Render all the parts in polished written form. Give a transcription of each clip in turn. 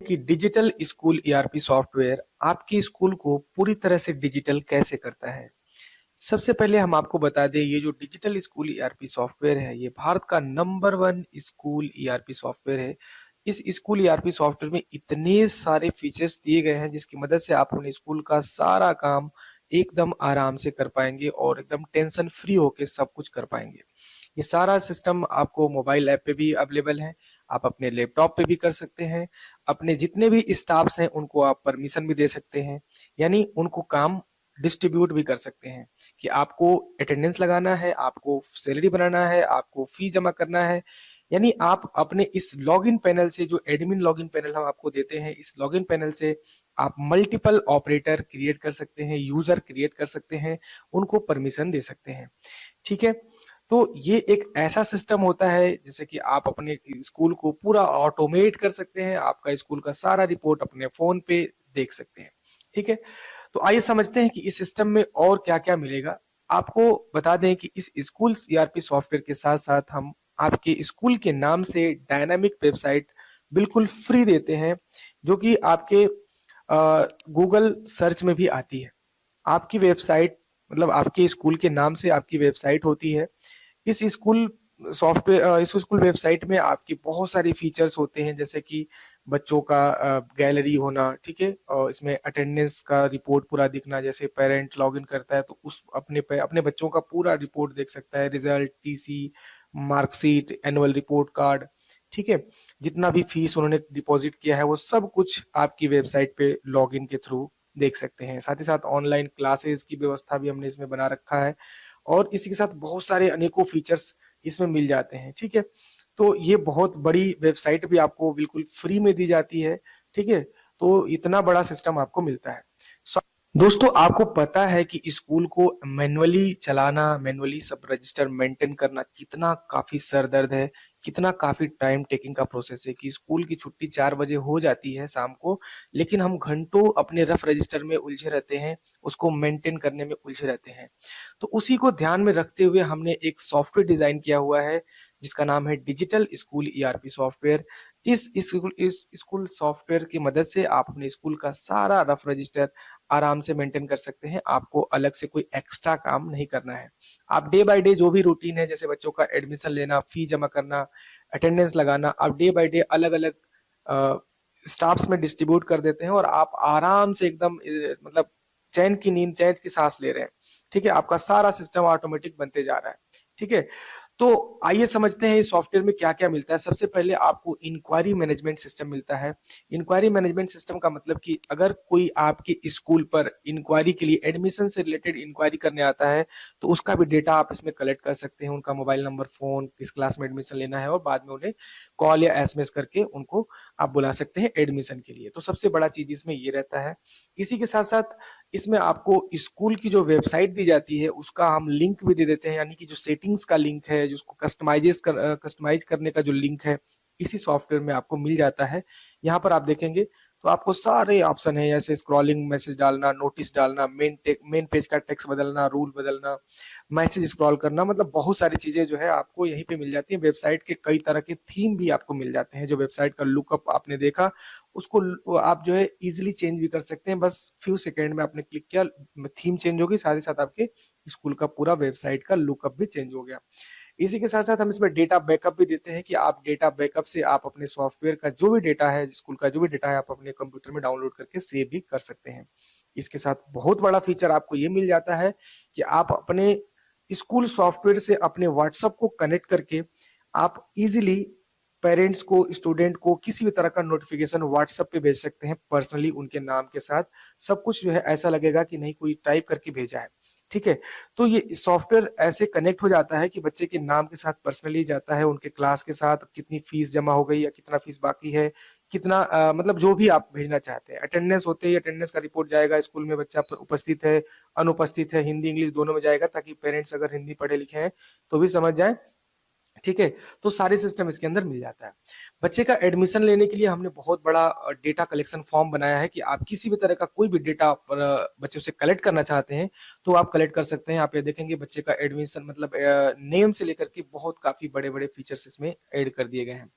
कि digital school ERP software आपके school को पूरी तरह से डिजिटल कैसे करता है। सबसे पहले हम आपको बता दें, ये जो डिजिटल स्कूल ईआरपी सॉफ्टवेयर है, ये भारत का number one school ERP software है। इस स्कूल ईआरपी सॉफ्टवेयर में इतने सारे फीचर्स दिए गए हैं जिसकी मदद से आप अपने स्कूल का सारा काम एकदम आराम से कर पाएंगे और एकदम टेंशन फ्री होके सब कुछ कर पाएंगे। ये सारा सिस्टम आपको मोबाइल ऐप पे भी अवेलेबल है, आप अपने लैपटॉप पे भी कर सकते हैं। अपने जितने भी स्टाफ्स हैं उनको आप परमिशन भी दे सकते हैं, यानी उनको काम डिस्ट्रीब्यूट भी कर सकते हैं कि आपको अटेंडेंस लगाना है, आपको सैलरी बनाना है, आपको फी जमा करना है। यानी आप अपने इस लॉगिन पैनल से, जो एडमिन लॉगिन पैनल हम आपको देते हैं, इस लॉगिन पैनल से आप मल्टीपल ऑपरेटर क्रिएट कर सकते हैं, यूजर क्रिएट कर सकते हैं, उनको परमिशन दे सकते हैं। ठीक है, तो ये एक ऐसा सिस्टम होता है जैसे कि आप अपने स्कूल को पूरा ऑटोमेट कर सकते हैं, आपका स्कूल का सारा रिपोर्ट अपने फोन पे देख सकते हैं। ठीक है, तो आइए समझते हैं कि इस सिस्टम में और क्या-क्या मिलेगा। आपको बता दें कि इस स्कूल ईआरपी सॉफ्टवेयर के साथ-साथ हम आपके स्कूल के नाम से डायनामिक वेबसाइट बिल्कुल फ्री देते हैं, जो कि आपके गूगल सर्च में भी आती है। आपकी वेबसाइट, मतलब आपके स्कूल के नाम से आपकी वेबसाइट होती है। इस स्कूल इस स्कूल वेबसाइट में आपकी बहुत सारे फीचर्स होते हैं, जैसे कि बच्चों का गैलरी होना, ठीक है? और इसमें अटेंडेंस का रिपोर्ट पूरा दिखना, जैसे पेरेंट लॉगिन करता है तो उस अपने बच्चों का पूरा रिपोर्ट देख सकता है, result, TC, marksheet, annual report card, ठीक है? जितना भी फीस उन्होंने डिपॉजिट किया है वो सब कुछ आपकी वेबसाइट पे लॉगिन के थ्रू देख सकते हैं। साथ ही साथ ऑनलाइन क्लासेस की व्यवस्था भी हमने इसमें बना रखा है और इसी के साथ बहुत सारे अनेकों फीचर्स इसमें मिल जाते हैं, ठीक है? तो ये बहुत बड़ी वेबसाइट भी आपको बिल्कुल फ्री में दी जाती है, ठीक है? तो इतना बड़ा सिस्टम आपको मिलता है। दोस्तों, आपको पता है कि स्कूल को मैन्युअली चलाना, मैन्युअली सब रजिस्टर मेंटेन करना कितना काफी सरदर्द है, कितना काफी टाइम टेकिंग का प्रोसेस है कि स्कूल की छुट्टी 4 बजे हो जाती है शाम को, लेकिन हम घंटों अपने रफ रजिस्टर में उलझे रहते हैं, उसको मेंटेन करने में उलझे रहते हैं। तो उसी को ध्यान में रखते हुए हमने एक सॉफ्टवेयर डिजाइन किया हुआ है जिसका नाम है डिजिटल स्कूल ईआरपी सॉफ्टवेयर। इस स्कूल सॉफ्टवेयर की मदद से आप अपने स्कूल का सारा रफ रजिस्टर आराम से मेंटेन कर सकते हैं। आपको अलग से कोई एक्स्ट्रा काम नहीं करना है। आप डे बाय डे जो भी रूटीन है, जैसे बच्चों का एडमिशन लेना, फी जमा करना, अटेंडेंस लगाना, आप डे बाय डे अलग-अलग स्टाफ्स में डिस्ट्रीब्यूट कर देते हैं और आप आराम से एकदम मतलब चैन की नींद, चैन की सांस ले रहे हैं। ठीक है? आपका सारा सिस्टम ऑटोमेटिक बनते जा रहा है। ठीक है? तो आइए समझते हैं इस सॉफ्टवेयर में क्या-क्या मिलता है। सबसे पहले आपको इंक्वायरी मैनेजमेंट सिस्टम मिलता है। इंक्वायरी मैनेजमेंट सिस्टम का मतलब कि अगर कोई आपके स्कूल पर इंक्वायरी के लिए, एडमिशन से रिलेटेड इंक्वायरी करने आता है, तो उसका भी डेटा आप इसमें कलेक्ट कर सकते हैं। उनका मोबाइल नंबर, फ़ोन, किस क्लास में एडमिशन लेना है और बाद में उन्हें कॉल या एसएमएस करके उनको आप बुला सकते हैं एडमिशन के लिए। तो सबसे बड़ा चीज़ इसमें ये रहता है। इसी के साथ-साथ इसमें आपको स्कूल की जो वेबसाइट दी जाती है, उसका हम लिंक भी दे देते हैं, यानी कि जो सेटिंग्स का लिंक है, जिसको कस्टमाइज़ करने का जो लिंक है, इसी सॉफ्टवेयर में आपको मिल जाता है। यहाँ पर आप देखेंगे तो आपको सारे ऑप्शन हैं, जैसे स्क्रॉलिंग मैसेज डालना, नोटिस डालना, मेन पेज का टेक्स्ट बदलना, रूल बदलना, मैसेज स्क्रॉल करना, मतलब बहुत सारी चीज़ें जो है आपको यहीं पे मिल जाती हैं। वेबसाइट के कई तरह के थीम भी आपको मिल जाते हैं। जो वेबसाइट का लुकअप आपने देखा, उसको आप जो है इजीली चेंज भी कर सकते हैं। बस फ्यू सेकंड में आपने क्लिक किया, थीम चेंज होगी, साथ ही साथ आपके स्कूल का पूरा वेबसाइट का लुकअप भी चेंज हो गया। इसी के साथ-साथ हम इसमें डेटा बैकअप भी देते हैं कि आप डेटा बैकअप से आप अपने सॉफ्टवेयर का जो भी डेटा है, स्कूल का जो भी डेटा है, आप अपने कंप्यूटर में डाउनलोड करके सेव भी कर सकते हैं। इसके साथ बहुत बड़ा फीचर आपको ये मिल जाता है कि आप अपने स्कूल सॉफ्टवेयर से अपने व्हाट्सएप को कनेक्ट करके आप इजीली पेरेंट्स को, स्टूडेंट को किसी भी तरह का नोटिफिकेशन व्हाट्सएप पे भेज सकते हैं, पर्सनली उनके नाम के साथ। सब कुछ जो है ऐसा लगेगा कि नहीं कोई टाइप करके भेजा है। ठीक है? तो ये सॉफ्टवेयर ऐसे कनेक्ट हो जाता है कि बच्चे के नाम के साथ पर्सनली जाता है, उनके क्लास के साथ कितनी फीस जमा हो गई या कितना फीस बाकी है, कितना मतलब जो भी आप भेजना चाहते हैं। अटेंडेंस होते ही अटेंडेंस का रिपोर्ट जाएगा, स्कूल में बच्चा उपस्थित है, अनुपस्थित है, हिंदी, इंग्लिश दोनों में जाएगा, ताकि पेरेंट्स अगर हिंदी पढ़े लिखे हैं, तो भी समझ जाएँ ठीक है? तो सारे सिस्टम इसके अंदर मिल जाता है। बच्चे का एडमिशन लेने के लिए हमने बहुत बड़ा डेटा कलेक्शन फॉर्म बनाया है कि आप किसी भी तरह का कोई भी डेटा बच्चों से कलेक्ट करना चाहते हैं, तो आप कलेक्ट कर सकते हैं। आप ये देखेंगे बच्चे का एडमिशन मतलब नेम से लेकर के बहुत काफ़ी बड़े-बड़े फीचर्स इसमें ऐड कर दिए गए हैं।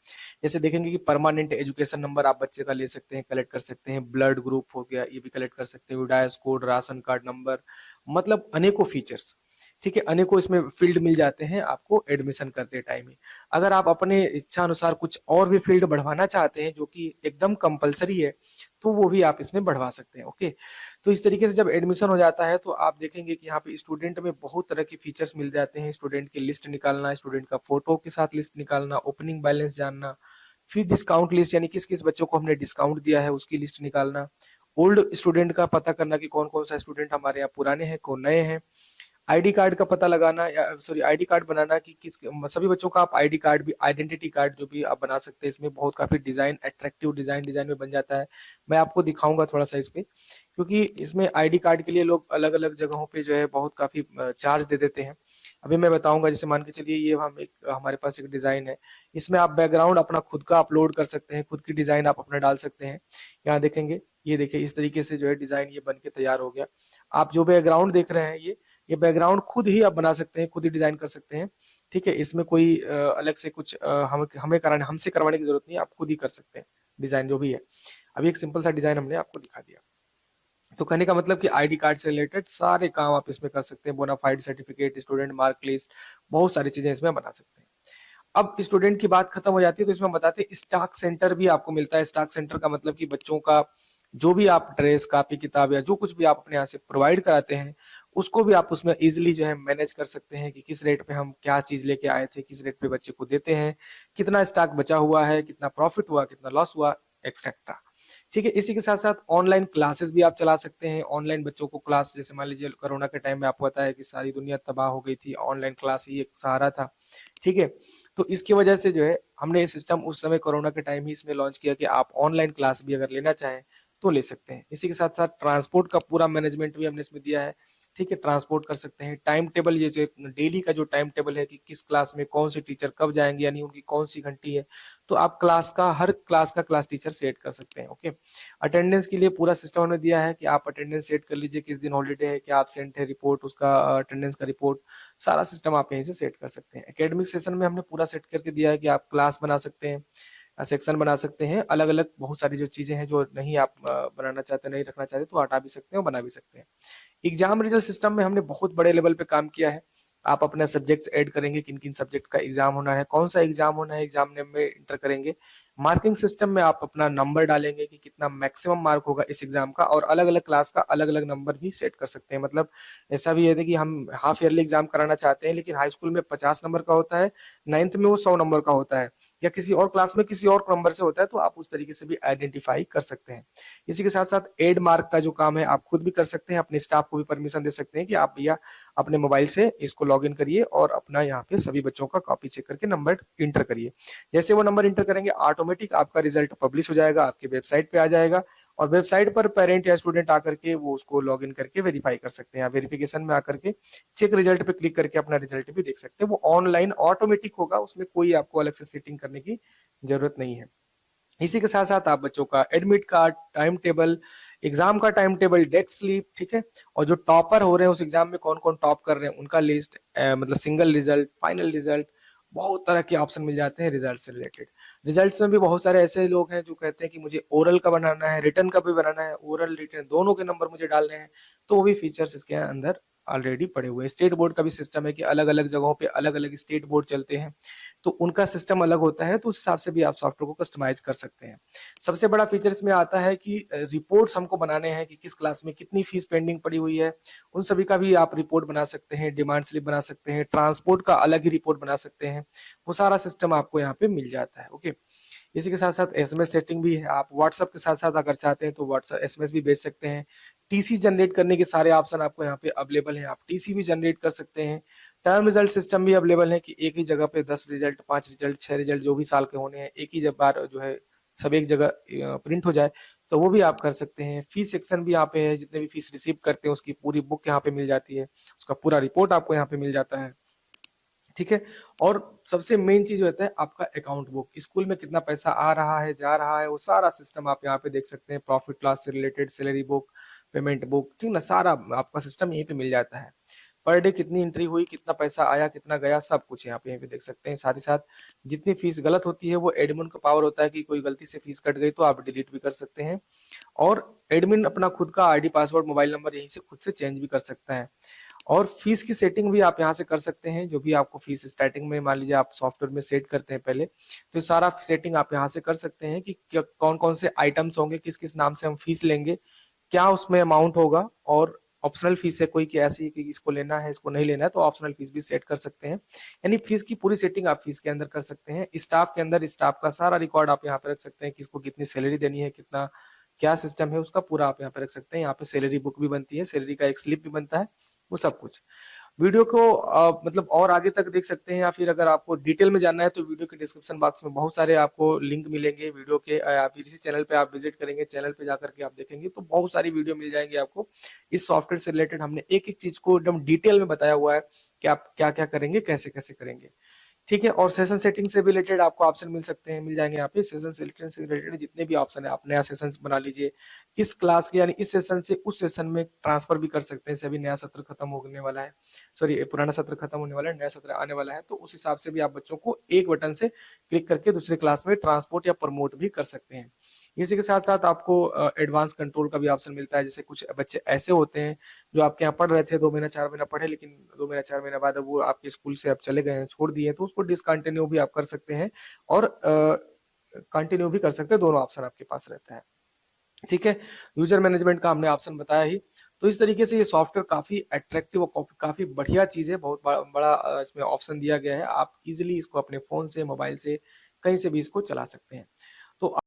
जैसे देखेंगे कि परमानेंट एजुकेशन नंबर आप बच्चे का ले सकते हैं, कलेक्ट कर सकते हैं, ब्लड ग्रुप हो गया, ये भी कलेक्ट कर सकते हैं, विडायस कोड, राशन कार्ड नंबर, मतलब अनेकों फीचर्स। ठीक है, अनेकों इसमें फील्ड मिल जाते हैं आपको एडमिशन करते टाइम ही। अगर आप अपने इच्छा अनुसार कुछ और भी फील्ड बढ़वाना चाहते हैं जो कि एकदम कंपल्सरी है, तो वो भी आप इसमें बढ़वा सकते हैं, ओके। तो इस तरीके से जब एडमिशन हो जाता है तो आप देखेंगे कि यहाँ पे स्टूडेंट में बहुत तरह के फीचर्स मिल जाते हैं। स्टूडेंट की लिस्ट निकालना, स्टूडेंट का फोटो के साथ लिस्ट निकालना, ओपनिंग बैलेंस जानना, फिर डिस्काउंट लिस्ट यानी किस-किस बच्चों को हमने डिस्काउंट दिया है उसकी लिस्ट निकालना, ओल्ड स्टूडेंट का पता करना कि कौन-कौन सा स्टूडेंट हमारे यहाँ पुराने हैं, कौन नए हैं। आईडी कार्ड का पता लगाना या सॉरी आईडी कार्ड बनाना कि किस सभी बच्चों का आप आईडी कार्ड भी आइडेंटिटी कार्ड जो भी आप बना सकते हैं इसमें बहुत काफी डिजाइन अट्रैक्टिव डिजाइन में बन जाता है। मैं आपको दिखाऊंगा थोड़ा सा इस पे क्योंकि इसमें आईडी कार्ड के लिए लोग अलग अलग जगहों पे जो है बहुत काफी चार्ज दे देते हैं। अभी मैं बताऊंगा जैसे मान के चलिए ये हम एक हमारे पास एक डिजाइन है। इसमें आप बैकग्राउंड अपना खुद का अपलोड कर सकते हैं, खुद की डिजाइन आप अपना डाल सकते हैं। यहाँ देखेंगे, ये देखिए इस तरीके से जो है डिजाइन ये बन के तैयार हो गया। आप जो बैकग्राउंड देख रहे हैं ये बैकग्राउंड खुद ही आप बना सकते हैं, खुद ही डिजाइन कर सकते हैं। ठीक है, इसमें कोई अलग से कुछ हमसे करवाने की जरूरत नहीं है, आप खुद ही कर सकते हैं डिजाइन जो भी है। अभी एक सिंपल सा डिजाइन हमने आपको दिखा दिया। तो कहने का मतलब कि आईडी कार्ड से रिलेटेड सारे काम आप इसमें कर सकते हैं, bonafide certificate, student mark list, बहुत सारी चीजें इसमें बना सकते हैं। अब स्टूडेंट की बात खत्म हो जाती है तो इसमें हम बताते हैं स्टॉक सेंटर भी आपको मिलता है। स्टॉक सेंटर का मतलब कि बच्चों का जो भी आप ड्रेस, कॉपी, किताब या जो कुछ भी आप अपने यहाँ से प्रोवाइड कराते हैं, उसको भी आप उसमें इजीली जो है मैनेज कर सकते हैं कि किस रेट पे हम क्या चीज लेके आए थे, किस रेट पे बच्चे को देते हैं, कितना स्टॉक बचा हुआ है, कितना प्रॉफिट हुआ, कितना लॉस हुआ, एक्सेट्रा। ठीक है, इसी के साथ साथ ऑनलाइन क्लासेस भी आप चला सकते हैं। ऑनलाइन बच्चों को क्लास, जैसे मान लीजिए कोरोना के टाइम में आपको पता है कि सारी दुनिया तबाह हो गई थी, ऑनलाइन क्लास ही एक सहारा था। ठीक है, तो इसकी वजह से जो है हमने ये सिस्टम उस समय कोरोना के टाइम ही इसमें लॉन्च किया कि आप ऑनलाइन क्लास भी अगर लेना चाहें तो ले सकते हैं। इसी के साथ साथ ट्रांसपोर्ट का पूरा मैनेजमेंट भी हमने इसमें दिया है। ठीक है, ट्रांसपोर्ट कर सकते हैं। टाइम टेबल, ये जो डेली का जो टाइम टेबल है कि किस क्लास में कौन से टीचर कब जाएंगे यानी उनकी कौन सी घंटी है, तो आप हर क्लास का क्लास टीचर सेट कर सकते हैं। ओके, अटेंडेंस के लिए पूरा सिस्टम हमने दिया है कि आप अटेंडेंस सेट कर लीजिए, किस दिन हॉलीडे है, क्या एब्सेंट है, रिपोर्ट उसका, अटेंडेंस का रिपोर्ट, सारा सिस्टम आप यहीं से सेट कर सकते हैं। एकेडमिक सेशन में हमने पूरा सेट करके दिया है कि आप क्लास बना सकते हैं, सेक्शन बना सकते हैं, अलग अलग बहुत सारी जो चीजें हैं जो नहीं आप बनाना चाहते, नहीं रखना चाहते, तो हटा भी सकते हैं और बना भी सकते हैं। एग्जाम रिजल्ट सिस्टम में हमने बहुत बड़े लेवल पे काम किया है। आप अपना सब्जेक्ट्स ऐड करेंगे, किन किन सब्जेक्ट का एग्जाम होना है, कौन सा एग्जाम होना है, एग्जाम नेम में इंटर करेंगे। मार्किंग सिस्टम में आप अपना नंबर डालेंगे कि कितना मैक्सिमम मार्क होगा इस एग्जाम का, और अलग अलग क्लास का अलग अलग नंबर भी सेट कर सकते हैं। मतलब ऐसा भी है कि हम हाफ ईयरली एग्जाम कराना चाहते हैं लेकिन हाई स्कूल में 50 नंबर का होता है, नाइन्थ में वो 100 नंबर का होता है, या किसी और क्लास में किसी और नंबर से होता है, तो आप उस तरीके से भी आइडेंटिफाई कर सकते हैं। इसी के साथ साथ एड मार्क का जो काम है आप खुद भी कर सकते हैं, अपने स्टाफ को भी परमिशन दे सकते हैं कि आप भैया अपने मोबाइल से इसको लॉग इन करिए और अपना यहाँ पे सभी बच्चों का कॉपी चेक करके नंबर इंटर करिए। जैसे वो नंबर इंटर करेंगे ऑटोमेटिक आपका रिजल्ट पब्लिश हो जाएगा, आपके वेबसाइट पे आ जाएगा, और वेबसाइट पर पेरेंट या स्टूडेंट आकर के वो उसको लॉग इन करके वेरीफाई कर सकते हैं। वेरिफिकेशन में आकर के चेक रिजल्ट पे क्लिक करके अपना रिजल्ट भी देख सकते हैं। वो ऑनलाइन ऑटोमेटिक होगा, उसमें कोई आपको अलग से सेटिंग करने की जरूरत नहीं है। इसी के साथ साथ आप बच्चों का admit card, time table, exam का टाइम टेबल, डेस्क स्लिप, ठीक है, और जो टॉपर हो रहे हैं उस एग्जाम में कौन कौन टॉप कर रहे हैं उनका लिस्ट, मतलब सिंगल रिजल्ट, फाइनल रिजल्ट, बहुत तरह के ऑप्शन मिल जाते हैं रिजल्ट से रिलेटेड। रिजल्ट्स में भी बहुत सारे ऐसे लोग हैं जो कहते हैं कि मुझे ओरल का बनाना है, रिटर्न का भी बनाना है, ओरल रिटर्न दोनों के नंबर मुझे डालने हैं, तो वो भी फीचर्स इसके अंदर ऑलरेडी पड़े हुए हैं। स्टेट बोर्ड का भी सिस्टम है कि अलग अलग जगहों पे अलग अलग स्टेट बोर्ड चलते हैं, तो उनका सिस्टम अलग होता है, तो उस हिसाब से भी आप सॉफ्टवेयर को कस्टमाइज कर सकते हैं। सबसे बड़ा फीचर इसमें आता है कि रिपोर्ट्स हमको बनाने हैं कि किस क्लास में कितनी फीस पेंडिंग पड़ी हुई है, उन सभी का भी आप रिपोर्ट बना सकते हैं, डिमांड स्लिप बना सकते हैं, ट्रांसपोर्ट का अलग ही रिपोर्ट बना सकते हैं। वो सारा सिस्टम आपको यहाँ पे मिल जाता है। ओके, इसी के साथ साथ एसएमएस सेटिंग भी है। आप व्हाट्सएप के साथ साथ अगर चाहते हैं तो व्हाट्सएप एसएमएस भी भेज सकते हैं। टीसी जनरेट करने के सारे ऑप्शन आपको यहाँ पे अवेलेबल हैं, आप टीसी भी जनरेट कर सकते हैं। टर्म रिजल्ट सिस्टम भी अवेलेबल है कि एक ही जगह पे 10 रिजल्ट, 5 रिजल्ट, 6 रिजल्ट जो भी साल के होने हैं, एक ही जब बार जो है सब एक जगह प्रिंट हो जाए, तो वो भी आप कर सकते हैं। फीस सेक्शन भी यहाँ पे है, जितने भी फीस रिसीव करते हैं उसकी पूरी बुक यहाँ पे मिल जाती है, उसका पूरा रिपोर्ट आपको यहाँ पे मिल जाता है। ठीक है? और सबसे मेन चीज़ होता है आपका अकाउंट बुक। स्कूल में कितना पैसा आ रहा है, जा रहा है, वो सारा सिस्टम आप यहाँ पे देख सकते हैं। प्रॉफिट लॉस से related salary book, payment book, ठीक ना? सारा आपका सिस्टम यहीं पे मिल जाता है। पर डे कितनी एंट्री हुई, कितना पैसा आया, कितना गया, सब कुछ यहाँ पे देख सकते हैं। साथ ही साथ जितनी फीस गलत होती है, वो एडमिन का पावर होता है कि कोई गलती से फीस कट गई तो आप डिलीट भी कर सकते हैं। और एडमिन अपना खुद का आईडी, पासवर्ड, मोबाइल नंबर यहीं से खुद से चेंज भी कर सकता है। और फीस की सेटिंग भी आप यहाँ से कर सकते हैं। जो भी आपको फीस स्टार्टिंग में मान लीजिए आप सॉफ्टवेयर में सेट करते हैं पहले, तो सारा सेटिंग आप यहाँ से कर सकते हैं कि कौन कौन से आइटम्स होंगे, किस किस नाम से हम फीस लेंगे, क्या उसमें अमाउंट होगा। और ऑप्शनल फीस है कोई कि ऐसी कि इसको लेना है, इसको नहीं लेना है, तो ऑप्शनल फीस भी सेट कर सकते हैं। यानी फीस की पूरी सेटिंग आप फीस के अंदर कर सकते हैं। स्टाफ के अंदर स्टाफ का सारा रिकॉर्ड आप यहाँ पे रख सकते हैं, किसको कितनी सैलरी देनी है, कितना क्या सिस्टम है, उसका पूरा आप यहाँ पे रख सकते हैं। यहाँ पे सैलरी बुक भी बनती है, सैलरी का एक स्लिप भी बनता है, वो सब कुछ। वीडियो को मतलब और आगे तक देख सकते हैं, या फिर अगर आपको डिटेल में जानना है तो वीडियो के डिस्क्रिप्शन बॉक्स में बहुत सारे आपको लिंक मिलेंगे वीडियो के। या फिर इसी चैनल पे आप विजिट करेंगे, चैनल पे जाकर के आप देखेंगे तो बहुत सारी वीडियो मिल जाएंगी आपको। इस सॉफ्टवेयर से रिलेटेड हमने एक एक चीज को एकदम डिटेल में बताया हुआ है कि आप क्या क्या करेंगे, कैसे कैसे करेंगे। ठीक है? और सेशन सेटिंग से रिलेटेड आपको ऑप्शन मिल सकते हैं, मिल जाएँगे यहाँ पे। सेशन सेलेक्शन से रिलेटेड जितने भी ऑप्शन है, आप नया सेशंस बना लीजिए। इस क्लास के यानी इस सेशन से उस सेशन में ट्रांसफर भी कर सकते हैं। जैसे अभी नया सत्र खत्म होने वाला है, सॉरी पुराना सत्र खत्म होने वाला है, नया सत्र आने वाला है, तो उस हिसाब से भी आप बच्चों को एक बटन से क्लिक करके दूसरे क्लास में ट्रांसपोर्ट या प्रमोट भी कर सकते हैं। इसी के साथ-साथ आपको एडवांस कंट्रोल का भी ऑप्शन मिलता है। जैसे कुछ बच्चे ऐसे होते हैं जो आपके यहाँ पढ़ रहे थे, 2 महीना 4 महीना पढ़े, लेकिन 2 महीना 4 महीने बाद अब वो आपके स्कूल से अब चले गए हैं, छोड़ दिए हैं, तो उसको डिसकंटिन्यू भी आप कर सकते हैं। और कंटिन्यू भी कर सकते हैं, दोनों ऑप्शन आपके पास रहता है। ठीक है? यूज़र मैनेजमेंट का हमने ऑप्शन बताया ही। तो इस तरीके से ये सॉफ्टवेयर काफ़ी अट्रैक्टिव और काफ़ी बढ़िया चीज़ है, बहुत बड़ा इसमें ऑप्शन दिया गया है। आप इज़िली इसको अपने फ़ोन से, मोबाइल से, कहीं से भी इसको चला सकते हैं। तो